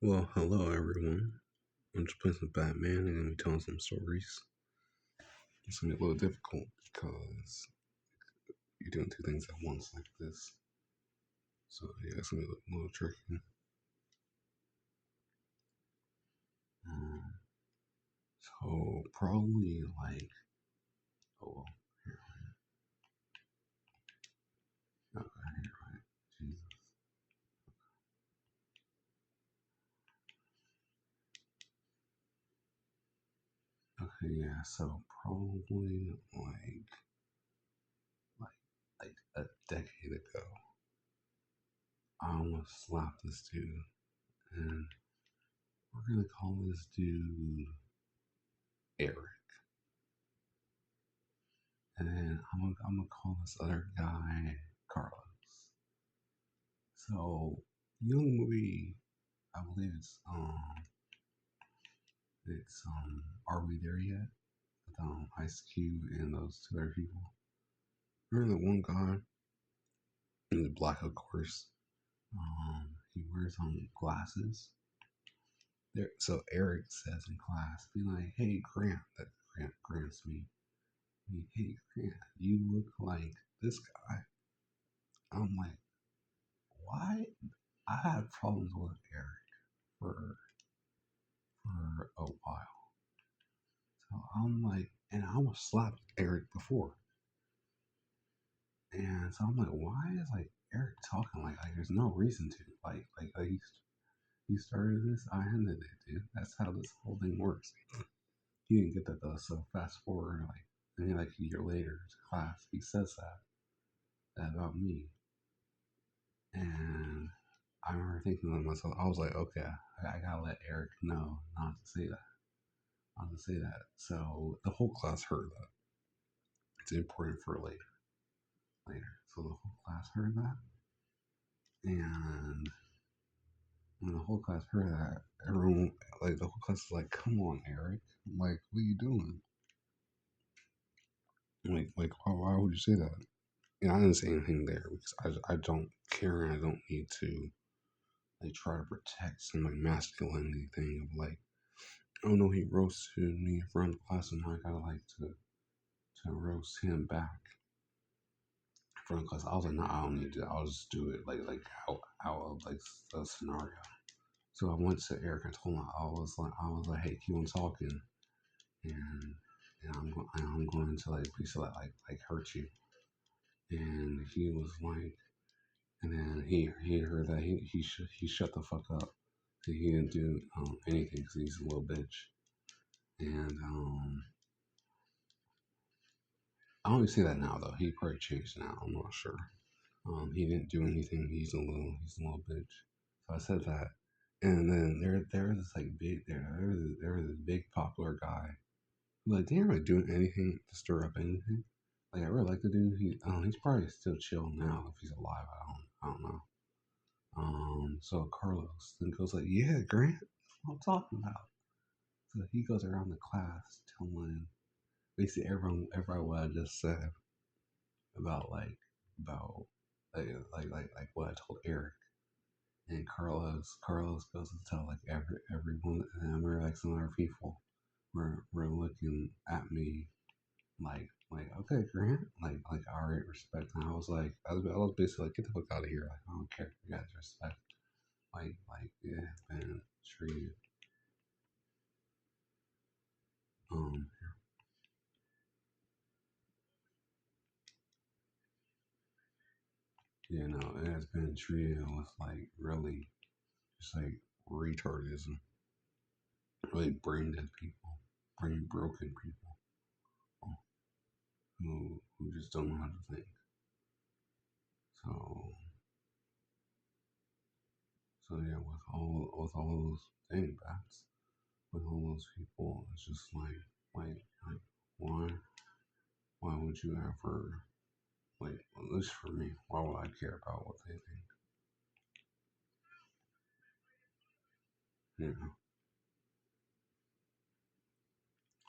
Well, hello everyone. I'm just playing some Batman and gonna be telling some stories. It's gonna be a little difficult because you're doing two things at once like this. So yeah, it's gonna be a little tricky. Um, so probably like oh well, here, okay, here, right? Jesus. Okay, yeah. So probably like like a decade ago, I almost slapped this dude, and we're gonna call this dude Eric. And then I'm gonna call this other guy Carlos. So you know the movie, I believe it's Are We There Yet? With Ice Cube and those two other people. Remember the one guy? He's black, of course. He wears glasses. There, so Eric says in class, be like, "Hey Grant," that Grant's me. Hey Grant, you look like this guy. I'm like, why? I had problems with Eric for a while. So I'm like, and I almost slapped Eric before. And so I'm like, why is like Eric talking like there's no reason to like he started this, I ended it, dude. That's how this whole thing works. He didn't get that though. So fast forward like a year later to class, he says that about me, and I remember thinking to myself, I was like, okay, I gotta let Eric know not to say that. Not to say that. So the whole class heard that. It's important for later. So the whole class heard that, and when the whole class heard that, everyone like the whole class was like, "Come on, Eric! Like, what are you doing? Like, why would you say that?" And I didn't say anything there because I don't care and I don't need to like try to protect some like masculinity thing of like, oh no, he roasted me in front of the class and I gotta like to roast him back in front of the class. I was like, no, I don't need to. I'll just do it like out of like the scenario. So I went to Eric and told him I was like, hey, keep on talking, and I'm going to like basically like hurt you. And he was like, and then he heard that he shut the fuck up. He didn't do anything because he's a little bitch. And I only say that now though. He probably changed now. I'm not sure. He didn't do anything. He's a little bitch. So I said that, and then there was this like there was this big popular guy who like didn't really do anything to stir up anything. Like I really like the dude. He's probably still chill now if he's alive. I don't know. So Carlos then goes like, "Yeah, Grant, that's what I'm talking about." So he goes around the class telling basically everyone what I just said about about like what I told Eric. And Carlos goes to tell like everyone, and we're like some other people were looking at me like okay, Grant, like all right, respect. And I was basically like, get the fuck out of here. Like I don't care. You guys respect. Yeah, man, treated um you know it has been treated with like really just like retardism, really brain dead people, brain broken people who just don't know how to think. So so yeah, with all those dingbats, with all those people, it's just like why why would you ever like at least for me, why would I care about what they think? You know.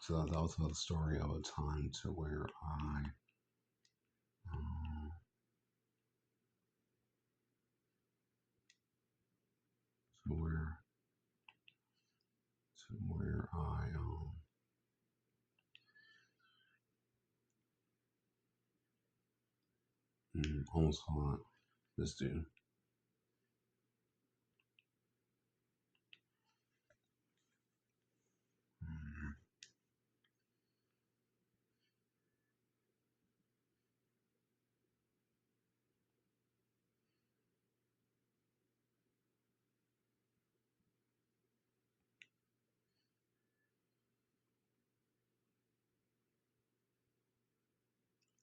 So that's also the story of a time to where um, to where to where I almost caught this dude.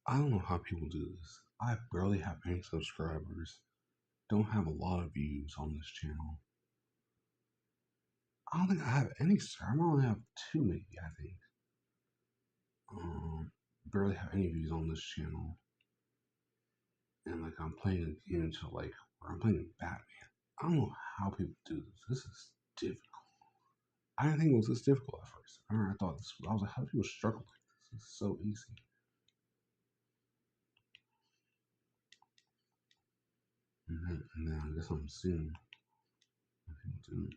I don't know how people do this. I barely have any subscribers. Don't have a lot of views on this channel. I don't think I have any. I only have two, maybe. I think. Barely have any views on this channel, and like I'm playing a game to like where I'm playing Batman. I don't know how people do this. This is difficult. I didn't think it was this difficult at first. I thought this. I was like, how do people struggle like this? It's so easy. And then I guess I'm seeing what people do.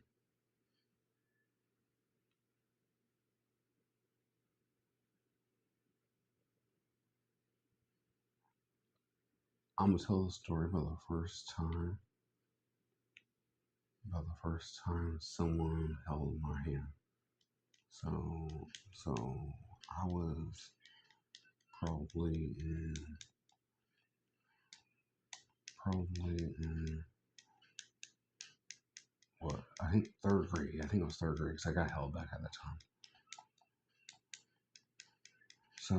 I'm gonna tell the story about the first time. About the first time someone held my hand. So I was probably in what, I think third grade. I think it was third grade because I got held back at that time. So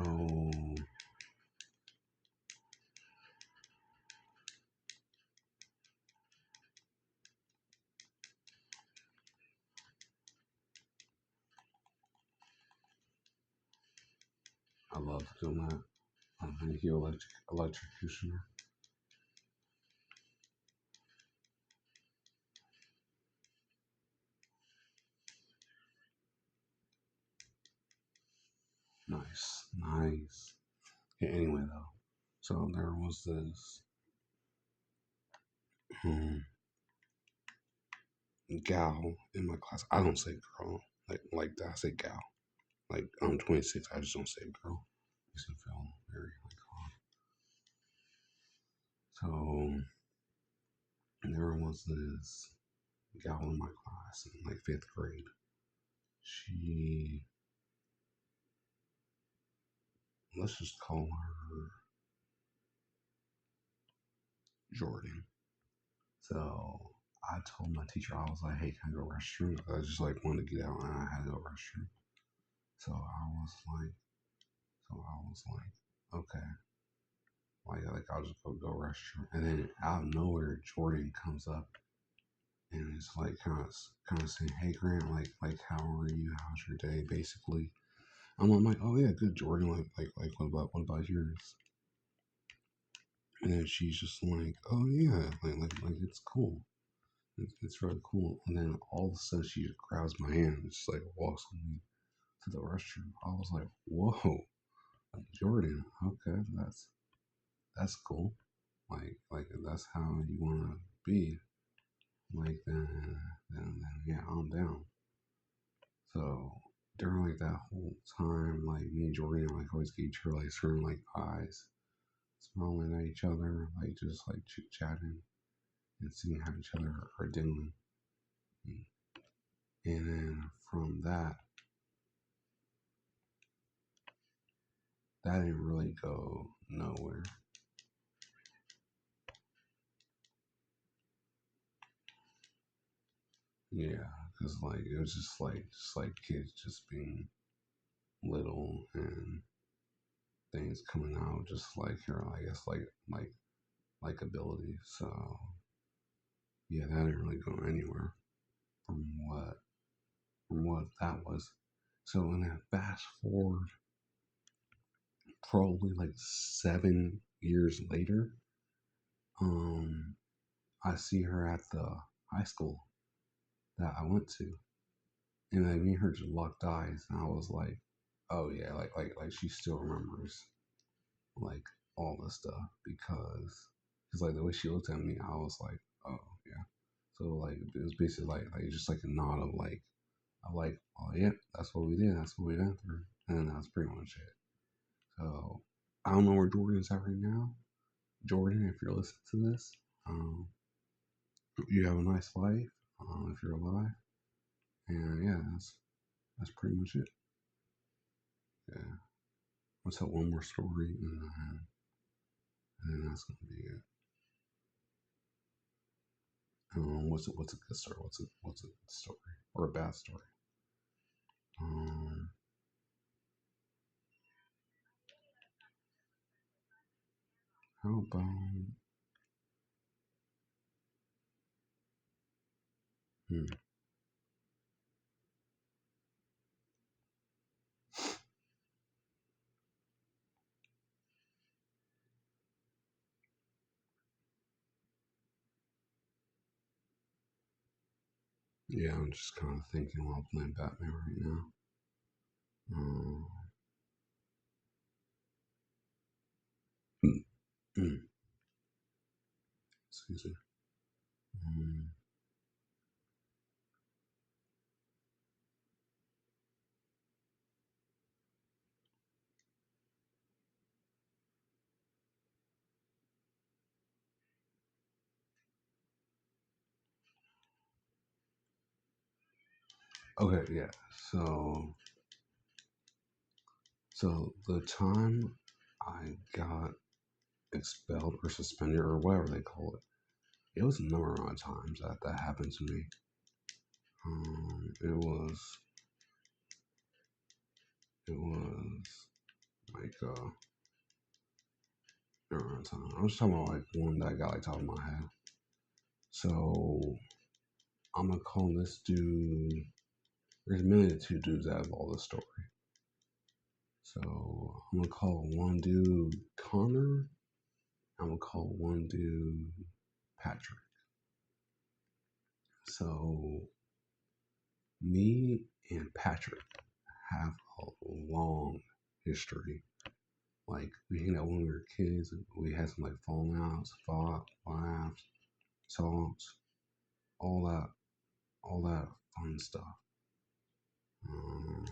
I love doing that. Thank you, electrocutioner. Nice. Okay, anyway, though, so there was this gal in my class. I don't say girl like that. I say gal. Like I'm 26. I just don't say girl. Makes me feel very like so. There was this gal in my class in like fifth grade. She, let's just call her Jordan. So I told my teacher, I was like, hey, can I go restroom? I just like wanted to get out and I had to go restroom. So I was like, okay. Like I'll just go restroom. And then out of nowhere, Jordan comes up and it's like kind of saying, hey Grant, like how are you? How's your day? Basically. I'm like, oh yeah, good Jordan. Like what about yours? And then she's just like, oh yeah, like it's cool. It's really cool. And then all of a sudden she just grabs my hand and just like walks with me to the restroom. I was like, whoa, Jordan, okay, that's cool. Like if that's how you wanna be, like then yeah, I'm down. So during like that whole time, like me and Jordan like always get each other like certain like eyes, smiling at each other, like just like chit chatting and seeing how each other are doing. And then from that didn't really go nowhere. Yeah, because like it was just like kids just being little and things coming out just like your I guess like ability. So yeah, that didn't really go anywhere from what that was. So when I fast forward probably like 7 years later, um I see her at the high school that I went to. And then me and her just locked eyes and I was like, oh yeah, like she still remembers like all this stuff because like the way she looked at me, I was like, oh yeah. So like it was basically like just like a nod of like I'm like, oh yeah, that's what we did. That's what we went through, and that's pretty much it. So I don't know where Jordan's at right now. Jordan, if you're listening to this, um, you have a nice life if you're alive, and yeah, that's pretty much it. Yeah, let's tell one more story, and then that's gonna be it. What's a good story? What's a good story or a bad story? Um, how about hmm, yeah, I'm just kind of thinking while playing Batman right now. Um, excuse me. Um, okay, yeah. So so the time I got expelled or suspended or whatever they call it was a number of times that happened to me. It was like number of times. I was talking about like one that got like top of my head. So I'm gonna call this dude. There's mainly two dudes that have all this story. So I'm gonna call one dude Connor. I'm gonna call one dude Patrick. So me and Patrick have a long history. Like we hang out when we were kids. We had some like falling outs, fought, laughs, talks, all that, all that fun stuff. Um,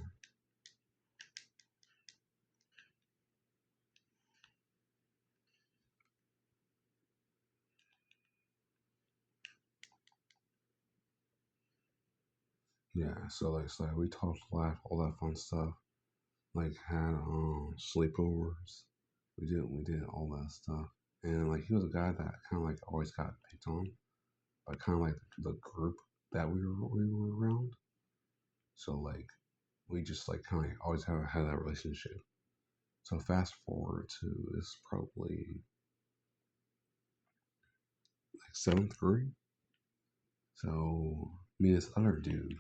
yeah, so like we talked, laughed, all that fun stuff. Like had sleepovers. We did all that stuff. And like he was a guy that kind of like always got picked on by kind of like the group that we were around. So like we just like kind of like always have had that relationship. So fast forward to this probably like seventh grade. So me and this other dude,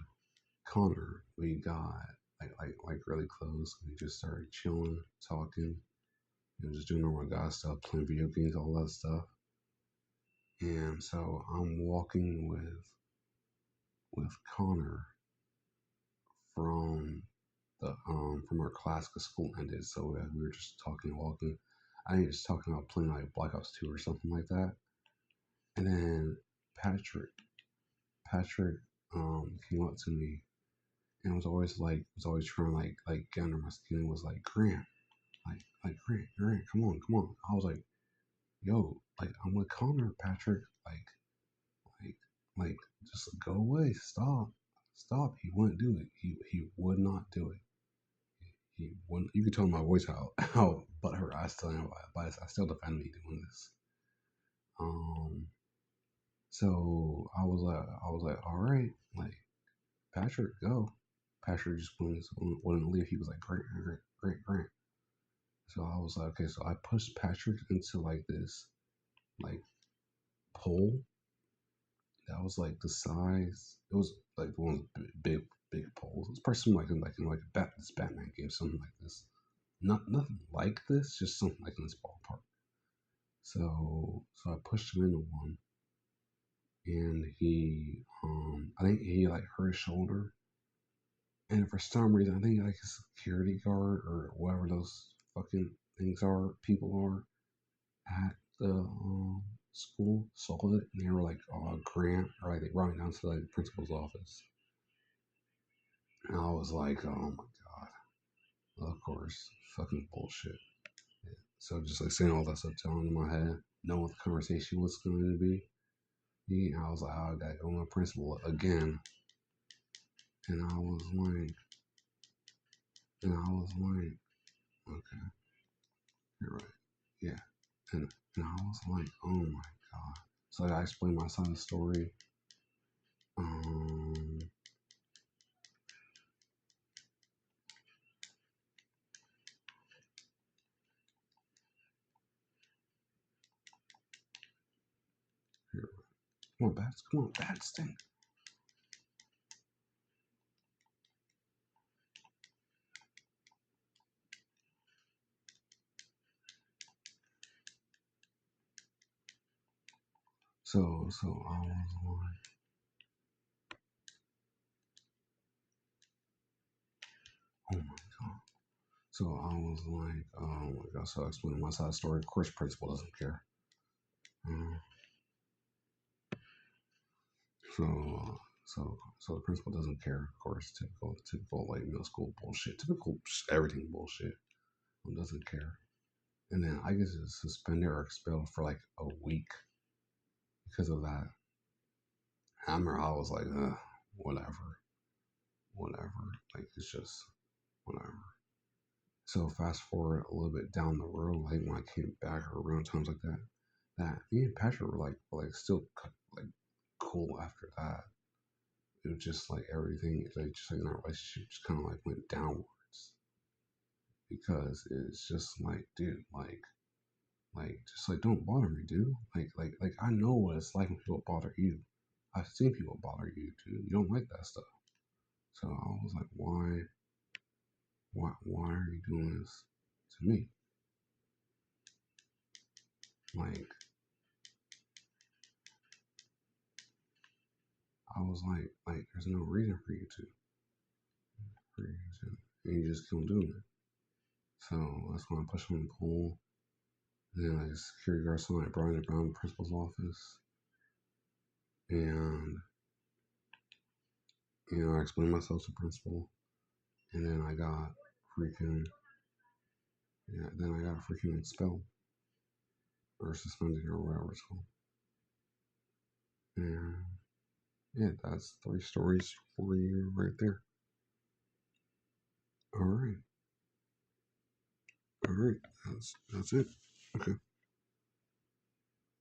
Connor, we got like really close. We just started chilling, talking, just doing normal guy stuff, playing video games, all that stuff. And so I'm walking with Connor from the from our class because school ended. So we were just talking and walking. I think just talking about playing like Black Ops 2 or something like that. And then Patrick Patrick came up to me and was always trying to like get under my skin and was like Grant, like Grant, come on. I was like, yo, like I'm with Connor, Patrick, like like just go away, stop. He wouldn't do it. He would not do it. He wouldn't. You could tell my voice how butthurt I still am, but I still defend me doing this. Um, so I was like, all right, like Patrick, go. Patrick just wouldn't leave. He was like, great. So I was like, okay. So I pushed Patrick into like this like pole that was like the size. It was like one of the big poles. It's probably something like this Batman game, something like this. Nothing like this, just something like in this ballpark. So I pushed him into one, and I think he like hurt his shoulder, and for some reason I think like a security guard or whatever those fucking things are, people are at the school saw it, and they were like, "Oh, Grant," or like they brought me down to like the principal's office. And I was like, oh my god, well, of course, fucking bullshit. So just like saying all that stuff, telling in my head, knowing what the conversation was going to be. I was like, oh, I gotta go to my principal again. And I was like, okay, you're right. Yeah. And I was like, oh my god. So I explained my son's story. Um, here, come on, bats, thing. So I was like, oh my god. So I was like, oh my god. So I explained my side story. Of course, principal doesn't care. Um, so, so the principal doesn't care. Of course, typical like middle school bullshit. Typical everything bullshit. Doesn't care. And then I get suspended or expelled for like a week because of that. I remember I was like, whatever, whatever. Like it's just whatever. So fast forward a little bit down the road, like when I came back around times like that, me and Patrick were like still like cool after that. It was just like everything, like just like in our relationship, just kind of like went downwards because it's just like, dude, just like don't bother me, dude. Like I know what it's like when people bother you. I've seen people bother you, dude. You don't like that stuff. So I was like, why are you doing this to me? Like I was like there's no reason for you to, and you just keep doing it. So that's when I pushed him in the pool. And then like a security guard, someone brought me around the principal's office, and I explained myself to the principal, and then I got freaking expelled or suspended or whatever it's called. And yeah, that's 3 stories for you right there. All right, that's it. Okay.